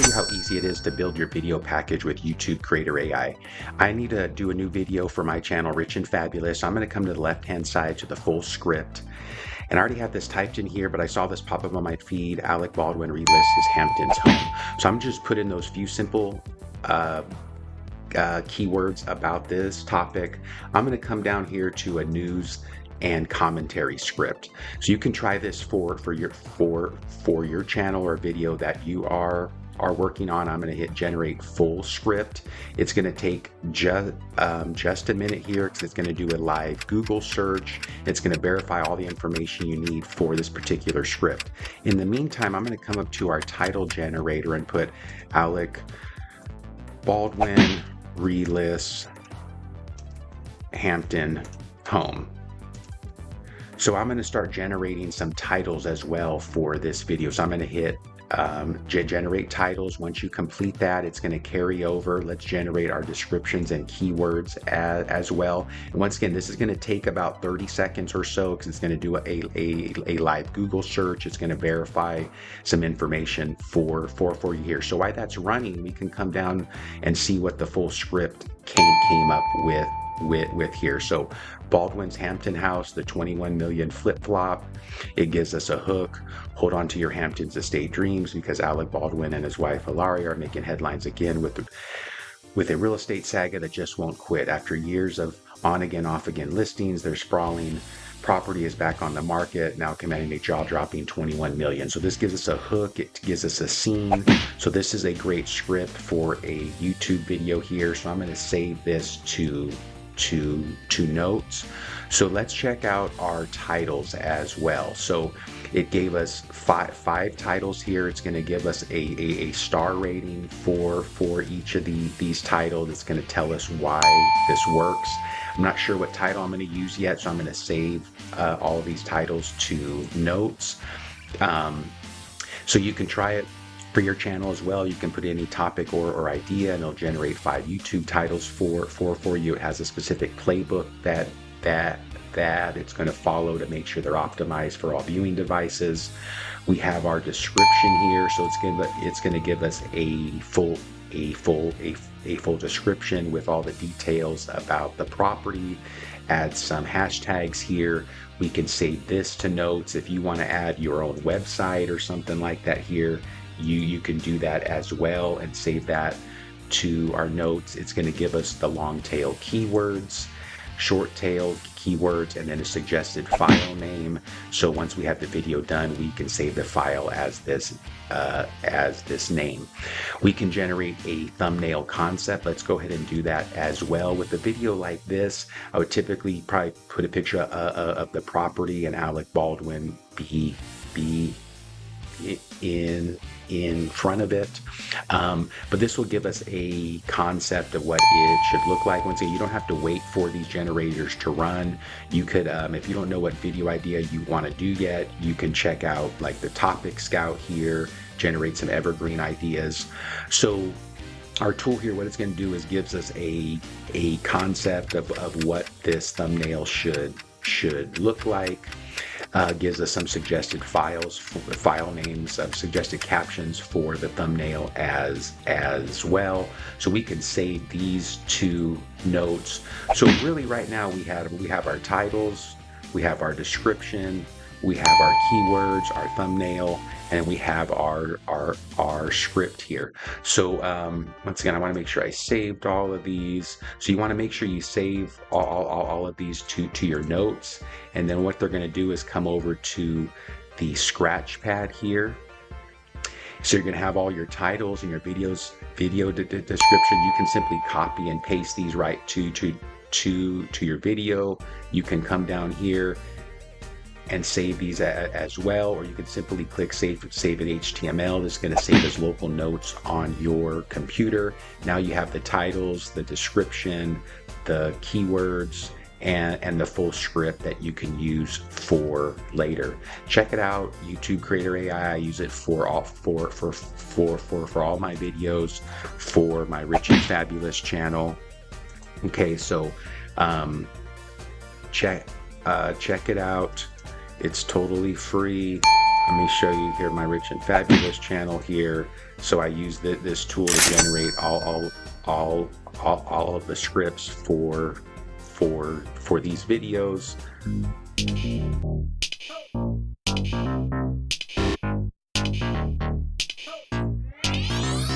show you how easy it is to build your video package with YouTube Creator AI. I need to do a new video for my channel, Rich and Fabulous. I'm going to come to the left-hand side to the full script. And I already have this typed in here, but I saw this pop up on my feed. Alec Baldwin relists his Hamptons home. So I'm just putting those few simple keywords about this topic. I'm going to come down here to a news and commentary script. So you can try this for your channel or video that you are working on. I'm going to hit generate full script. It's going to take just a minute here because it's going to do a live Google search. It's going to verify all the information you need for this particular script. In the meantime, I'm going to come up to our title generator and put Alec Baldwin relists Hampton home. So I'm going to start generating some titles as well for this video. So I'm going to hit generate titles. Once you complete that, it's going to carry over. Let's generate our descriptions and keywords as well. And once again, this is going to take about 30 seconds or so because it's going to do a live Google search. It's going to verify some information for you here. So while that's running, we can come down and see what the full script came up with here. So Baldwin's Hampton house, the 21 million flip-flop. It gives us a hook. Hold on to your Hamptons estate dreams, because Alec Baldwin and his wife Hilaria are making headlines again with a real estate saga that just won't quit. After years of on again, off again listings, their sprawling property is back on the market, now commanding a jaw-dropping 21 million. So this gives us a hook, it gives us a scene. So this is a great script for a YouTube video here. So I'm going to save this to notes. So let's check out our titles as well. So it gave us five titles here. It's going to give us a star rating for each of these titles. It's going to tell us why this works. I'm not sure what title I'm going to use yet, so I'm going to save all of these titles to notes. So you can try it for your channel as well. You can put any topic or idea, and it'll generate 5 YouTube titles for you. It has a specific playbook that it's going to follow to make sure they're optimized for all viewing devices. We have our description here, so it's going to give us a full description with all the details about the property. Add some hashtags here. We can save this to notes. If you want to add your own website or something like that here, you can do that as well and save that to our notes. It's going to give us the long tail keywords, short tail keywords, and then a suggested file name. So once we have the video done, we can save the file as this name. We can generate a thumbnail concept. Let's go ahead and do that as well. With a video like this, I would typically probably put a picture of the property and Alec Baldwin be in front of it, but this will give us a concept of what it should look like. Once again, you don't have to wait for these generators to run. You could, if you don't know what video idea you want to do yet, you can check out like the topic scout here, generate some evergreen ideas. So our tool here, what it's going to do is gives us a concept of what this thumbnail should look like. Gives us some suggested file names, suggested captions for the thumbnail as well. So we can save these to notes. So really right now we have our titles, we have our description, we have our keywords, our thumbnail, and we have our script here. So once again, I want to make sure I saved all of these. So you want to make sure you save all of these to your notes. And then what they're going to do is come over to the scratch pad here. So you're going to have all your titles and your video description. You can simply copy and paste these right to your video. You can come down here and save these as well, or you can simply click save in HTML. This is going to save as local notes on your computer. Now you have the titles, the description, the keywords, and the full script that you can use for later. Check it out, YouTube Creator AI. I use it for all my videos for my Rich and Fabulous channel. Okay, so check it out. It's totally free. Let me show you here my Rich and Fabulous channel here. So I use this tool to generate all of the scripts for these videos.